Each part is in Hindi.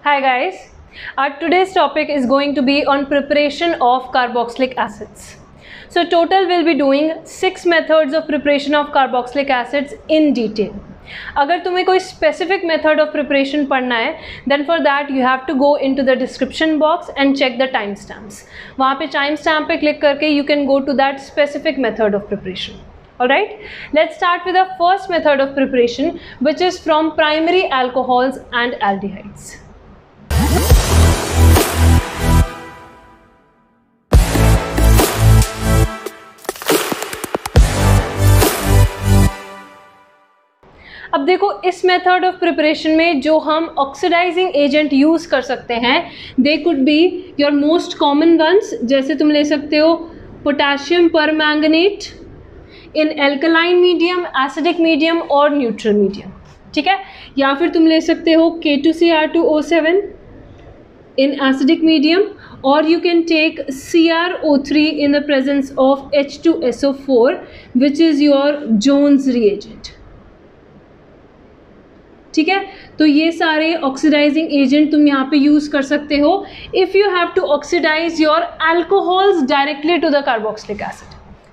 Hi guys, our today's topic is going to be on preparation of carboxylic acids. So total we'll be doing 6 methods of preparation of carboxylic acids in detail. अगर तुम्हें कोई specific method of preparation पढ़ना है, then for that you have to go into the description box and check the timestamps. वहाँ पे timestamp पे click करके you can go to that specific method of preparation. Alright, let's start with the first method of preparation, which is from primary alcohols and aldehydes. अब देखो इस मेथड ऑफ प्रिपरेशन में जो हम ऑक्सीडाइजिंग एजेंट यूज़ कर सकते हैं, they could be your most common ones, जैसे तुम ले सकते हो potassium permanganate in alkaline medium, acidic medium और न्यूट्रल मीडियम, ठीक है। या फिर तुम ले सकते हो K2Cr2O7 इन एसिडिक मीडियम, और you can take CrO3 in the presence of H2SO4 which is your Jones reagent, ठीक है। तो ये सारे ऑक्सीडाइजिंग एजेंट तुम यहाँ पे यूज़ कर सकते हो if you have to oxidise your alcohols directly to the carboxylic acid,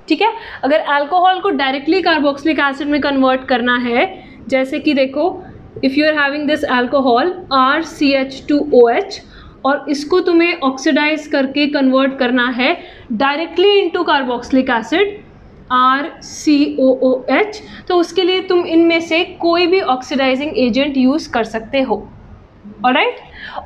ठीक है। अगर अल्कोहल को डायरेक्टली कार्बोक्सिलिक एसिड में कन्वर्ट करना है, जैसे कि देखो if you are having this alcohol RCH2OH और इसको तुम्हें ऑक्सीडाइज करके कन्वर्ट करना है directly into carboxylic acid RCOOH, तो उसके लिए तुम इनमें से कोई भी ऑक्सीडाइजिंग एजेंट यूज़ कर सकते हो, ऑलराइट।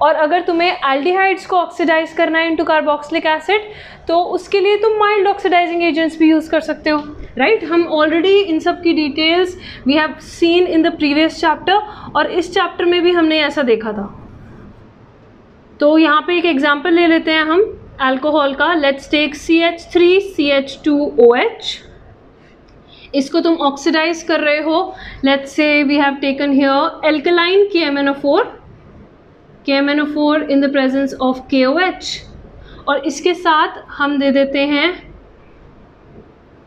और अगर तुम्हें एल्डिहाइड्स को ऑक्सीडाइज करना है इनटू कार्बोक्सिलिक एसिड, तो उसके लिए तुम माइल्ड ऑक्सीडाइजिंग एजेंट्स भी यूज़ कर सकते हो, राइट। हम ऑलरेडी इन सब की details we have seen in the previous chapter, और इस चैप्टर में भी हमने ऐसा देखा था। तो यहाँ पे एक एग्जाम्पल ले लेते हैं हम अल्कोहल का। लेट्स टेक CH3CH2OH, इसको तुम ऑक्सीडाइज कर रहे हो। Let's say we have taken here alkaline KMNO4 in the presence of KOH, और इसके साथ हम दे देते हैं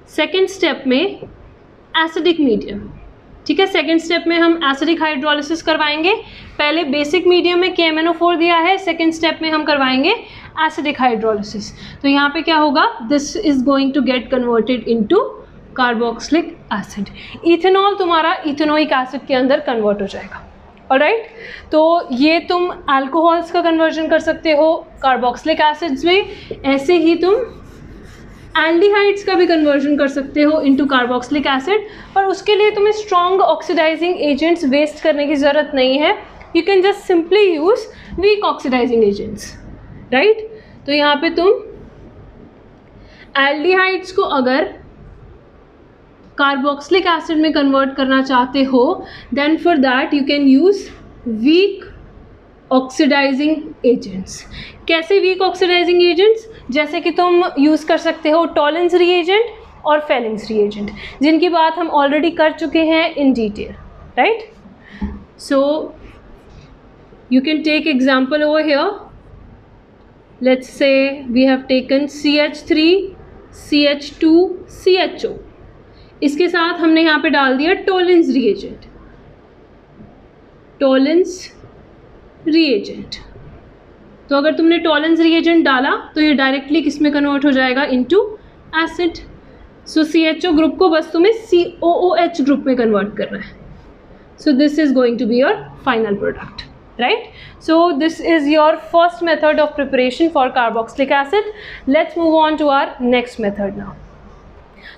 सेकेंड स्टेप में एसिडिक मीडियम, ठीक है। सेकेंड स्टेप में हम एसिडिक हाइड्रोलिसिस करवाएंगे। पहले बेसिक मीडियम में KMNO4 दिया है, सेकेंड स्टेप में हम करवाएंगे एसिडिक हाइड्रोलिसिस। तो यहाँ पे क्या होगा, this is going to get converted into carboxylic acid. Ethanol तुम्हारा इथेनोइक एसिड के अंदर कन्वर्ट हो जाएगा, ऑलराइट। तो ये तुम अल्कोहल्स का कन्वर्जन कर सकते हो कार्बोक्सिलिक एसिड्स में, ऐसे ही तुम एल्डिहाइड्स का भी कन्वर्जन कर सकते हो इनटू कार्बोक्सिलिक एसिड। पर उसके लिए तुम्हें स्ट्रॉन्ग ऑक्सीडाइजिंग एजेंट्स वेस्ट करने की ज़रूरत नहीं है, you can just simply use weak oxidising agents, right. तो यहाँ पे तुम एल्डिहाइड्स को अगर कार्बोक्सिलिक एसिड में कन्वर्ट करना चाहते हो, then for that you can use weak oxidising agents. कैसे वीक ऑक्सीडाइजिंग एजेंट्स, जैसे कि तुम यूज़ कर सकते हो टॉलेंस रिएजेंट और फेलिंग्स रिएजेंट, जिनकी बात हम ऑलरेडी कर चुके हैं in detail, right. So you can take example over here. Let's say we have taken CH3CH2CHO, इसके साथ हमने यहाँ पे डाल दिया टॉलेंस रिएजेंट, तो अगर तुमने टॉलेंस रिएजेंट डाला तो ये डायरेक्टली किस में कन्वर्ट हो जाएगा, into acid. So CHO group को बस तुम्हें COOH ग्रुप में कन्वर्ट करना है। So this is going to be your final product, right. So this is your first method of preparation for carboxylic acid. Let's move on to our next method now.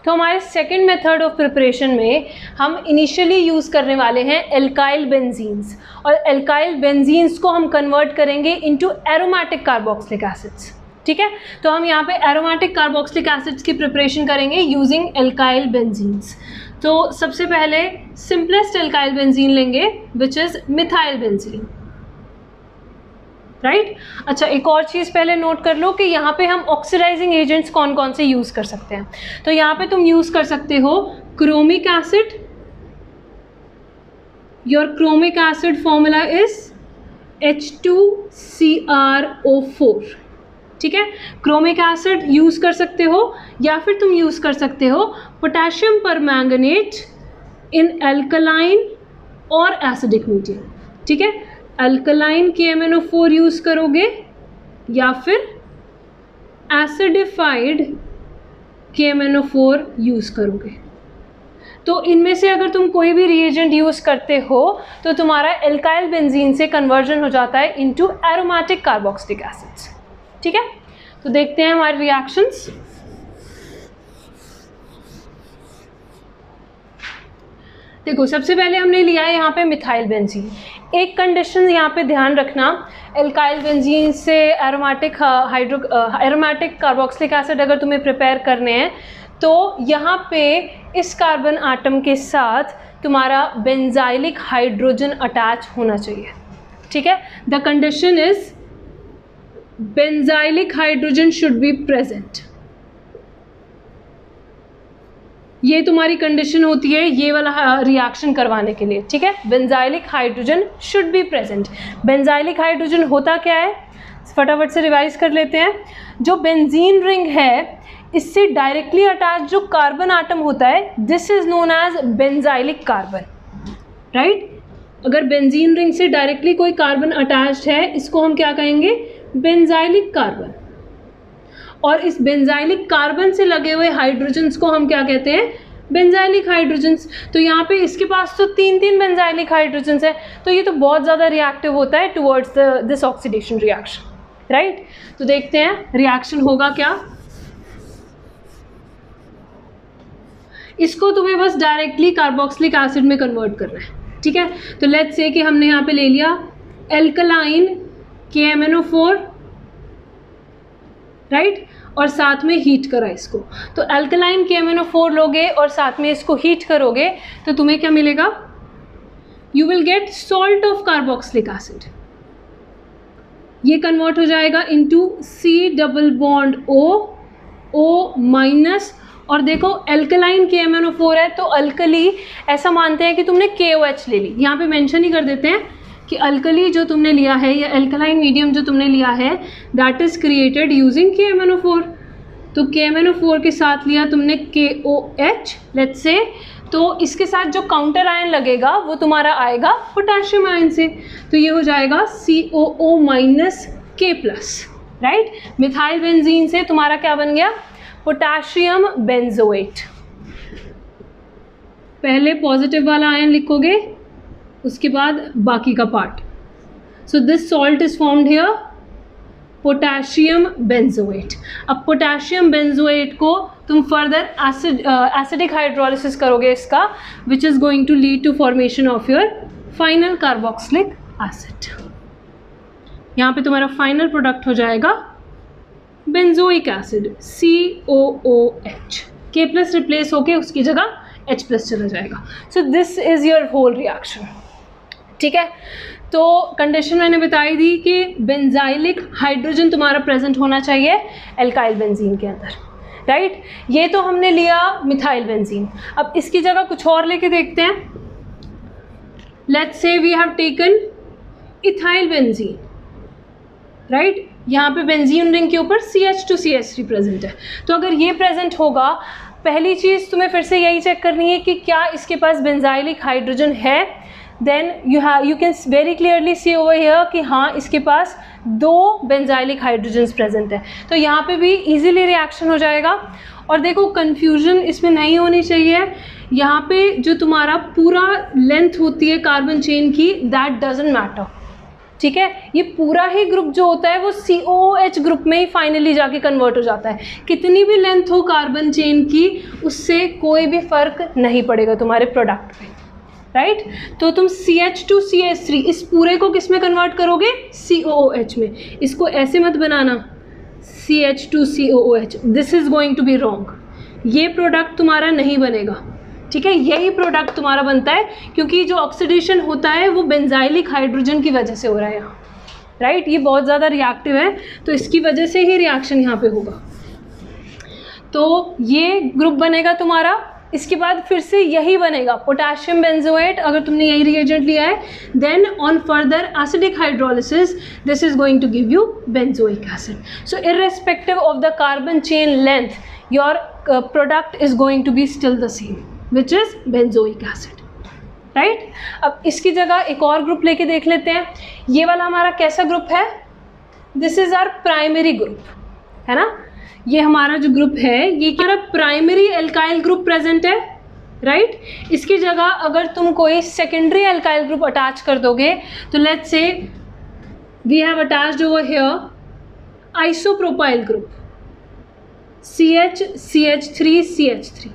तो हमारे सेकेंड मेथड ऑफ प्रिपरेशन में हम इनिशियली यूज़ करने वाले हैं एल्काइल बेंजीन्स, और एल्काइल बेंजीन्स को हम कन्वर्ट करेंगे इनटू एरोमेटिक कार्बोक्सिलिक एसिड्स, ठीक है। तो हम यहाँ पे एरोमेटिक कार्बोक्सिलिक एसिड्स की प्रिपरेशन करेंगे यूजिंग एल्काइल बेंजीन्स। तो सबसे पहले सिंपलेस्ट एल्काइल बेंजीन लेंगे which is methyl benzene, right. अच्छा, एक और चीज़ पहले नोट कर लो कि यहाँ पे हम ऑक्सीडाइजिंग एजेंट्स कौन कौन से यूज़ कर सकते हैं। तो यहाँ पे तुम यूज़ कर सकते हो chromic acid, your chromic acid formula is H2CrO4, ठीक है। क्रोमिक एसिड यूज़ कर सकते हो, या फिर तुम यूज़ कर सकते हो पोटेशियम परमैंगनेट इन एल्कलाइन और एसिडिक मीडियम, ठीक है। अल्कलाइन KMnO4 यूज करोगे या फिर एसिडिफाइड KMnO4 यूज करोगे। तो इनमें से अगर तुम कोई भी रिएजेंट यूज करते हो तो तुम्हारा एल्काइल बेंजीन से कन्वर्जन हो जाता है इनटू एरोमेटिक कार्बोक्सिलिक एसिड्स। ठीक है, तो देखते हैं हमारे रिएक्शंस। देखो, सबसे पहले हमने लिया है यहाँ पे मिथाइल बेंजीन। एक कंडीशन यहाँ पे ध्यान रखना, एल्काइल बेंजीन से एरोमेटिक कार्बोक्सिलिक एसिड अगर तुम्हें प्रिपेयर करने हैं तो यहाँ पे इस कार्बन आटम के साथ तुम्हारा बेंजाइलिक हाइड्रोजन अटैच होना चाहिए। ठीक है, the condition is benzylic hydrogen should be present. ये तुम्हारी कंडीशन होती है ये वाला रिएक्शन करवाने के लिए। ठीक है, benzylic hydrogen should be present. Benzylic hydrogen होता क्या है, फटाफट से रिवाइज कर लेते हैं। जो बेंजीन रिंग है इससे डायरेक्टली अटैच जो कार्बन आटम होता है, this is known as benzylic carbon, right. अगर बेंजीन रिंग से डायरेक्टली कोई कार्बन अटैच्ड है, इसको हम क्या कहेंगे, बेंजाइलिक कार्बन। और इस बेंजाइलिक कार्बन से लगे हुए हाइड्रोजन्स को हम क्या कहते हैं, बेंजाइलिक हाइड्रोजन्स। तो यहाँ पे इसके पास तो तीन बेंजाइलिक हाइड्रोजन्स है, तो ये तो बहुत ज़्यादा रिएक्टिव होता है towards this oxidation reaction, right. तो देखते हैं रिएक्शन होगा क्या। इसको तुम्हें बस डायरेक्टली कार्बोक्सिलिक एसिड में कन्वर्ट करना है। ठीक है, तो लेट्स से कि हमने यहाँ पे ले लिया एल्कलाइन KMnO4, राइट, और साथ में हीट करा इसको। तो एल्कलाइन KMnO4 लोगे और साथ में इसको हीट करोगे तो तुम्हें क्या मिलेगा, you will get salt of carboxylic acid. ये कन्वर्ट हो जाएगा इनटू C+O और देखो एल्कलाइन KMnO4 है तो अल्कली, ऐसा मानते हैं कि तुमने KOH ले ली। यहाँ पे मेंशन ही कर देते हैं कि अल्कली जो तुमने लिया है या एल्कलाइन मीडियम जो तुमने लिया है that is created using KMnO4। तो KMnO4 के साथ लिया तुमने KOH लेट्स से, तो इसके साथ जो काउंटर आयन लगेगा वो तुम्हारा आएगा पोटेशियम आयन से, तो ये हो जाएगा COO-K+, राइट। मिथाइल बेंजीन से तुम्हारा क्या बन गया, पोटेशियम बेंजोएट। पहले पॉजिटिव वाला आयन लिखोगे, उसके बाद बाकी का part. So this salt is formed here potassium benzoate. अब पोटेशियम बेंजोएट को तुम फर्दर एसिडिक हाइड्रोलिसिस करोगे इसका, which is going to lead to formation of your final carboxylic acid. यहाँ पे तुम्हारा फाइनल प्रोडक्ट हो जाएगा benzoic acid COOH। K+ replace होके उसकी जगह H+ चला जाएगा। So this is your whole reaction. ठीक है, तो कंडीशन मैंने बताई दी कि बेंजाइलिक हाइड्रोजन तुम्हारा प्रेजेंट होना चाहिए एल्काइल बेंजीन के अंदर, राइट। ये तो हमने लिया मिथाइल बेंजीन। अब इसकी जगह कुछ और लेके देखते हैं। Let's say we have taken ethyl benzene, right. यहाँ पे बेंजीन रिंग के ऊपर CH2CH3 प्रेजेंट है। तो अगर ये प्रेजेंट होगा, पहली चीज़ तुम्हें फिर से यही चेक करनी है कि क्या इसके पास बेंजाइलिक हाइड्रोजन है। Then you can very clearly see over here कि हाँ इसके पास 2 बेंजाइलिक हाइड्रोजन्स प्रेजेंट है। तो यहाँ पे भी इजीली रिएक्शन हो जाएगा। और देखो कंफ्यूजन इसमें नहीं होनी चाहिए, यहाँ पे जो तुम्हारा पूरा लेंथ होती है कार्बन चेन की दैट डजंट मैटर। ठीक है, ये पूरा ही ग्रुप जो होता है वो COOH ग्रुप में ही फाइनली जाके कन्वर्ट हो जाता है। कितनी भी लेंथ हो कार्बन चेन की, उससे कोई भी फर्क नहीं पड़ेगा तुम्हारे प्रोडक्ट पे, राइट। तो तुम CH2CH3 इस पूरे को किस में कन्वर्ट करोगे, COOH में। इसको ऐसे मत बनाना CH2COOH, this is going to be wrong. ये प्रोडक्ट तुम्हारा नहीं बनेगा। ठीक है, यही प्रोडक्ट तुम्हारा बनता है क्योंकि जो ऑक्सीडेशन होता है वो बेंजाइलिक हाइड्रोजन की वजह से हो रहा है यहाँ, राइट। ये बहुत ज़्यादा रिएक्टिव है तो इसकी वजह से ही रिएक्शन यहाँ पे होगा। तो ये ग्रुप बनेगा तुम्हारा। इसके बाद फिर से यही बनेगा पोटेशियम बेंजोएट। अगर तुमने यही रिएजेंट लिया है, then on further acidic hydrolysis this is going to give you benzoic acid. So irrespective of the carbon chain length your product is going to be still the same, which is benzoic acid, right. अब इसकी जगह एक और ग्रुप लेके देख लेते हैं। ये वाला हमारा कैसा ग्रुप है? This is our primary group, है ना। ये हमारा जो ग्रुप है ये हमारा प्राइमरी एल्काइल ग्रुप प्रेजेंट है, राइट। इसकी जगह अगर तुम कोई सेकेंडरी एल्काइल ग्रुप अटैच कर दोगे तो let's say we have attached over here isopropyl group CH3CH3।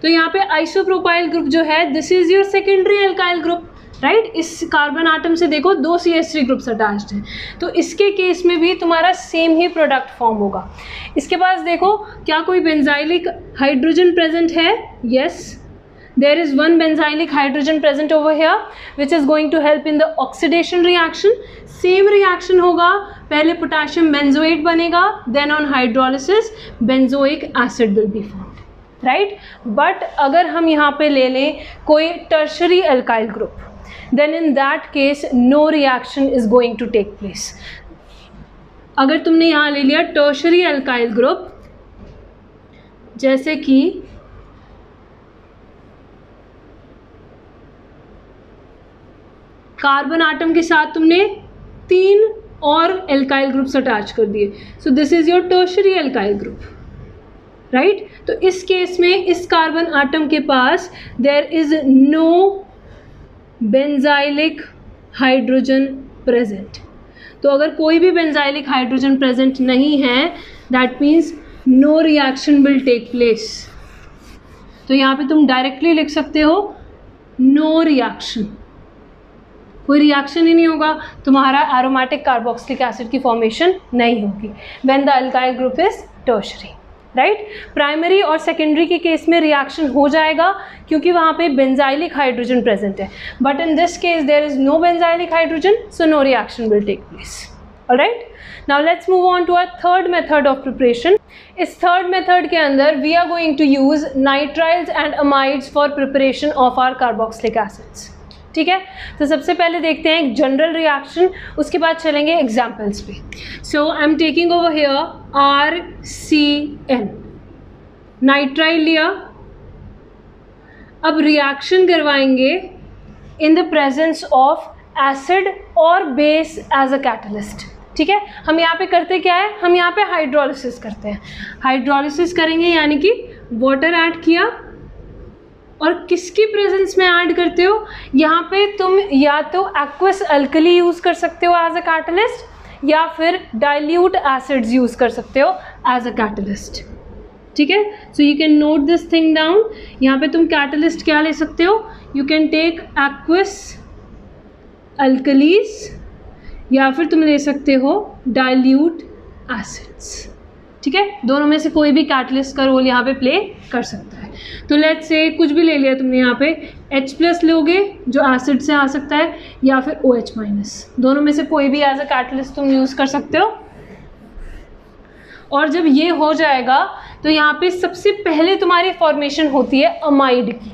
तो यहाँ पे आइसोप्रोपाइल ग्रुप जो है this is your secondary alkyl group, right. इस कार्बन आटम से देखो 2 CH3 ग्रुप्स अटैच्ड हैं, तो इसके केस में भी तुम्हारा सेम ही प्रोडक्ट फॉर्म होगा। इसके पास देखो क्या कोई बेंजाइलिक हाइड्रोजन प्रेजेंट है? Yes, there is one benzylic hydrogen present over here which is going to help in the oxidation reaction. Same reaction होगा, पहले पोटेशियम बेंजोएट बनेगा, then on hydrolysis benzoic acid will be formed, right? But अगर हम यहाँ पे ले लें कोई tertiary alkyl group, then in that case no reaction is going to take place. अगर तुमने यहाँ ले लिया tertiary alkyl group जैसे कि कार्बन आटम के साथ तुमने 3 और एल्काइल ग्रुप्स अटैच कर दिए, so this is your tertiary alkyl group, right. तो इस केस में इस कार्बन आटम के पास there is no benzylic hydrogen present. तो अगर कोई भी बेंजाइलिक हाइड्रोजन प्रेजेंट नहीं है that means no reaction will take place. तो यहाँ पे तुम डायरेक्टली लिख सकते हो नो रिएक्शन, कोई रिएक्शन ही नहीं होगा, तुम्हारा एरोमेटिक कार्बोक्सिलिक एसिड की फॉर्मेशन नहीं होगी when the alkyl group is tertiary, right. Primary और सेकेंडरी के केस में रिएक्शन हो जाएगा क्योंकि वहाँ पे बेंजाइलिक हाइड्रोजन प्रेजेंट है, but in this case there is no benzylic hydrogen, so no reaction will take place. Alright, now let's move on to our third method of preparation. इस थर्ड मेथड के अंदर we are going to use nitriles and amides for preparation of our carboxylic acids, ठीक है। तो सबसे पहले देखते हैं एक जनरल रिएक्शन, उसके बाद चलेंगे एग्जाम्पल्स पे। So I am taking over here RCN, nitrile लिया। अब रिएक्शन करवाएंगे in the presence of acid और बेस एज अ कैटलिस्ट, ठीक है। हम यहाँ पे करते क्या है, हम यहाँ पे हाइड्रोलिसिस करते हैं। हाइड्रोलिसिस करेंगे यानी कि वाटर ऐड किया और किसकी प्रेजेंस में ऐड करते हो, यहाँ पे तुम या तो एक्वस अल्कली यूज़ कर सकते हो एज अ कैटलिस्ट या फिर डाइल्यूट एसिड्स यूज़ कर सकते हो एज अ कैटलिस्ट, ठीक है। So you can note this thing down. यहाँ पे तुम कैटलिस्ट क्या ले सकते हो, you can take aqueous alkalis या फिर तुम ले सकते हो डाइल्यूट एसिड्स, ठीक है। दोनों में से कोई भी कैटलिस्ट का रोल यहाँ पे प्ले कर सकता है। तो लेट्स से कुछ भी ले लिया तुमने, यहाँ पे H+ लोगे जो एसिड से आ सकता है या फिर OH-, दोनों में से कोई भी एज अ कैटलिस्ट तुम यूज़ कर सकते हो। और जब ये हो जाएगा तो यहाँ पे सबसे पहले तुम्हारी फॉर्मेशन होती है अमाइड की,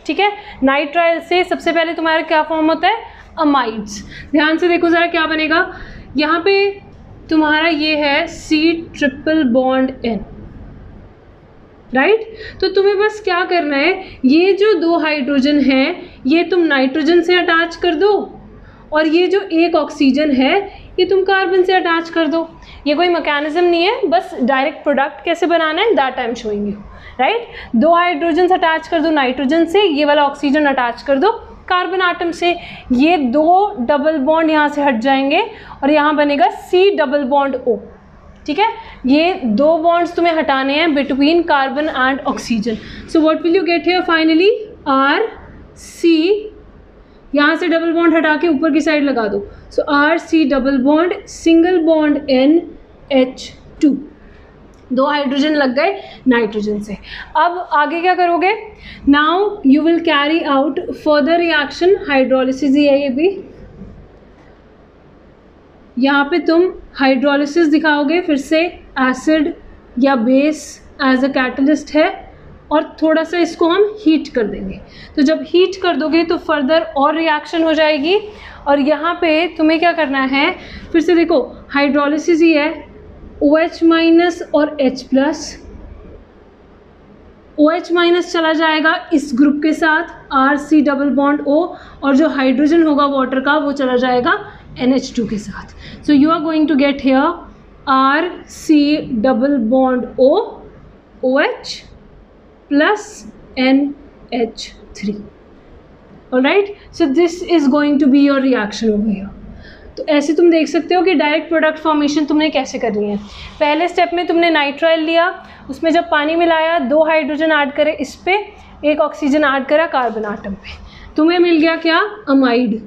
ठीक है। नाइट्राइल से सबसे पहले तुम्हारा क्या फॉर्म होता है, अमाइड्स। ध्यान से देखो ज़रा क्या बनेगा, यहाँ पे तुम्हारा ये है C�BN, राइट। तो तुम्हें बस क्या करना है, ये जो 2 हाइड्रोजन हैं ये तुम नाइट्रोजन से अटैच कर दो और ये जो एक ऑक्सीजन है ये तुम कार्बन से अटैच कर दो। ये कोई मैकेनिज्म नहीं है, बस डायरेक्ट प्रोडक्ट कैसे बनाना है that I am showing you, right. 2 hydrogen attach कर दो नाइट्रोजन से, ये वाला ऑक्सीजन अटैच कर दो कार्बन आटम से, ये 2 डबल बॉन्ड यहाँ से हट जाएंगे और यहाँ बनेगा C�O, ठीक है। ये 2 बॉन्ड्स तुम्हें हटाने हैं between carbon and oxygen. So what will you get here finally, RC, यहाँ से डबल बॉन्ड हटा के ऊपर की साइड लगा दो, so RC double bond single bond NH2, 2 hydrogen लग गए नाइट्रोजन से। अब आगे क्या करोगे, now you will carry out further reaction, hydrolysis ही है ये भी। यहाँ पे तुम हाइड्रोलिसिस दिखाओगे, फिर से एसिड या बेस एज अ कैटलिस्ट है और थोड़ा सा इसको हम हीट कर देंगे। तो जब हीट कर दोगे तो फर्दर और रिएक्शन हो जाएगी और यहाँ पे तुम्हें क्या करना है, फिर से देखो हाइड्रोलिसिस ही है, OH- और H+, OH माइनस चला जाएगा इस ग्रुप के साथ RC डबल बॉन्ड O, और जो हाइड्रोजन होगा वाटर का वो चला जाएगा NH2 के साथ. So you are going to get here RC double bond O OH plus NH3. Alright, so this is going to be your reaction over here. तो ऐसे तुम देख सकते हो कि डायरेक्ट प्रोडक्ट फॉर्मेशन तुमने कैसे करनी है. पहले स्टेप में तुमने नाइट्राइल लिया, उसमें जब पानी मिलाया 2 हाइड्रोजन ऐड करे इस पे, 1 ऑक्सीजन ऐड करा कार्बन आटम पे, तुम्हें मिल गया क्या, अमाइड.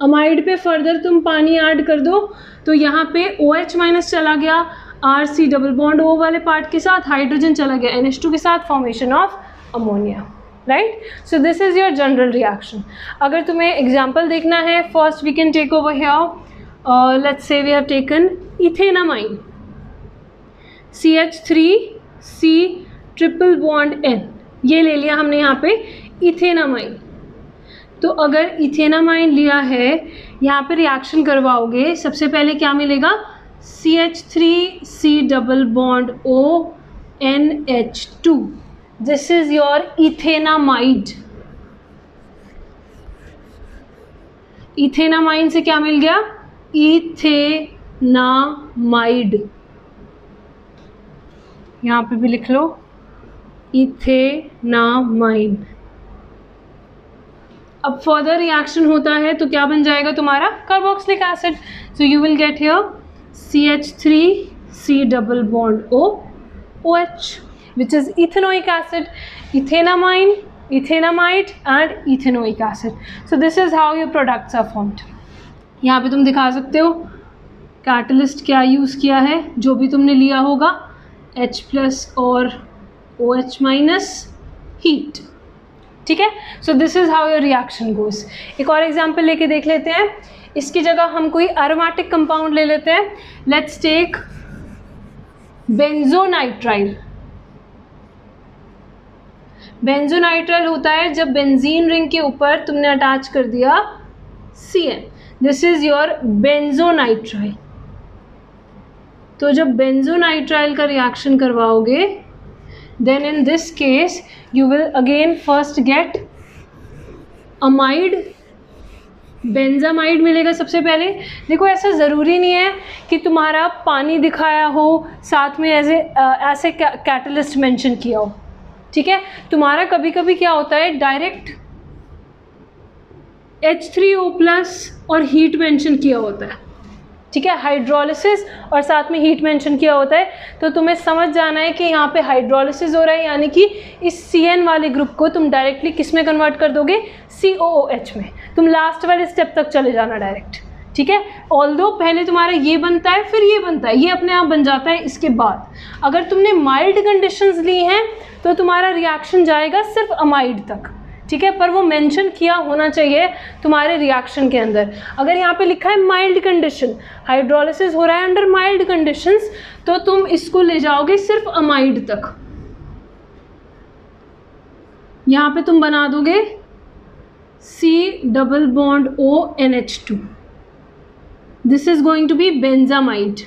अमाइड पे फर्दर तुम पानी ऐड कर दो तो यहाँ पे OH माइनस चला गया RC डबल बॉन्ड O वाले पार्ट के साथ, हाइड्रोजन चला गया NH2 के साथ, formation of ammonia. Right, so this is your general reaction. अगर तुम्हें एग्जाम्पल देखना है, first we can take over here, let's say we have taken ethanamine CH3C triple bond N, ये ले लिया हमने यहाँ पे इथेनामाइन. तो अगर इथेनामाइन लिया है, यहाँ पे रिएक्शन करवाओगे, सबसे पहले क्या मिलेगा, CH3C double bond O NH2. This is your ethenamide. Ethanamine से क्या मिल गया, इथेनामाइड. यहाँ पे भी लिख लो इथेनामाइन. अब फर्दर रिएक्शन होता है तो क्या बन जाएगा तुम्हारा, carboxylic acid. So you will get here CH3C double bond O OH, which is ethanoic acid, ethenamine, ethenamide and ethanoic acid. So this is how your products are formed. यहाँ पे तुम दिखा सकते हो कैटलिस्ट क्या यूज़ किया है, जो भी तुमने लिया होगा, H प्लस और OH माइनस, हीट. ठीक है, so this is how your reaction goes. एक और एग्जाम्पल लेके देख लेते हैं. इसकी जगह हम कोई एरोमेटिक कंपाउंड ले लेते हैं. Let's take बेंजोनाइट्राइल. बेंजोनाइट्राइल होता है जब बेंजीन रिंग के ऊपर तुमने अटैच कर दिया CN. This is your benzonitrile. तो जब बेंजोनाइट्राइल का रिएक्शन करवाओगे, then in this case you will again first get amide, benzamide मिलेगा सबसे पहले. देखो ऐसा ज़रूरी नहीं है कि तुम्हारा पानी दिखाया हो, साथ में ऐसे कैटलिस्ट मेंशन किया हो. ठीक है, तुम्हारा कभी कभी क्या होता है, डायरेक्ट H3O प्लस और हीट मेंशन किया होता है. ठीक है, हाइड्रोलिसिस और साथ में हीट मेंशन किया होता है. तो तुम्हें समझ जाना है कि यहाँ पे हाइड्रोलिसिस हो रहा है, यानी कि इस CN वाले ग्रुप को तुम डायरेक्टली किस में कन्वर्ट कर दोगे, COOH में. तुम लास्ट वाले स्टेप तक चले जाना डायरेक्ट. ठीक है, ऑल्दो पहले तुम्हारा ये बनता है फिर ये बनता है, ये अपने आप बन जाता है इसके बाद. अगर तुमने माइल्ड कंडीशंस ली हैं तो तुम्हारा रिएक्शन जाएगा सिर्फ अमाइड तक. ठीक है, पर वो मेंशन किया होना चाहिए तुम्हारे रिएक्शन के अंदर. अगर यहाँ पे लिखा है माइल्ड कंडीशन, हाइड्रोलिसिस हो रहा है अंडर माइल्ड कंडीशंस, तो तुम इसको ले जाओगे सिर्फ अमाइड तक. यहाँ पे तुम बना दोगे C double bond O NH2. This is going to be benzamide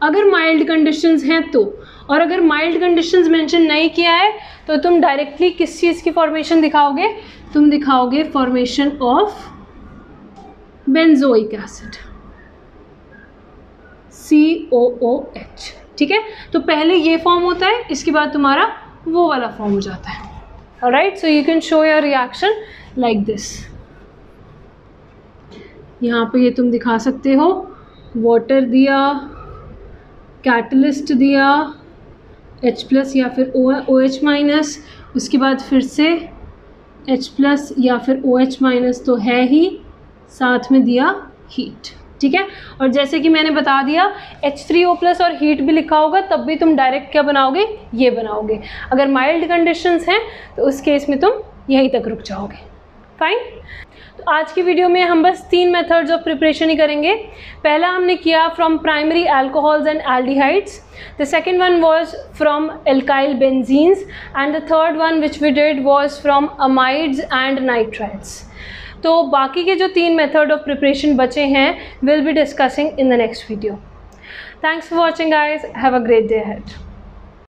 अगर माइल्ड कंडीशंस हैं तो. और अगर माइल्ड कंडीशंस मेंशन नहीं किया है तो तुम डायरेक्टली किस चीज़ की फॉर्मेशन दिखाओगे, तुम दिखाओगे formation of benzoic acid COOH. ठीक है, तो पहले ये फॉर्म होता है, इसके बाद तुम्हारा वो वाला फॉर्म हो जाता है. Alright, so you can show your reaction like this. यहाँ पे ये तुम दिखा सकते हो, वाटर दिया, कैटलिस्ट दिया, H प्लस या फिर OH माइनस, उसके बाद फिर से H प्लस या फिर OH माइनस तो है ही, साथ में दिया हीट. ठीक है, और जैसे कि मैंने बता दिया H3O प्लस और हीट भी लिखा होगा, तब भी तुम डायरेक्ट क्या बनाओगे, ये बनाओगे. अगर माइल्ड कंडीशंस हैं तो उस केस में तुम यहीं तक रुक जाओगे. फाइन. तो आज की वीडियो में हम बस 3 मेथड्स ऑफ प्रिपरेशन ही करेंगे. पहला हमने किया from primary alcohols and aldehydes, the second one was from alkyl benzenes and the third one which we did was from amides and nitrides. तो बाकी के जो 3 मेथड ऑफ प्रिपरेशन बचे हैं will be discussing in the next video. Thanks for watching guys, have a great day ahead.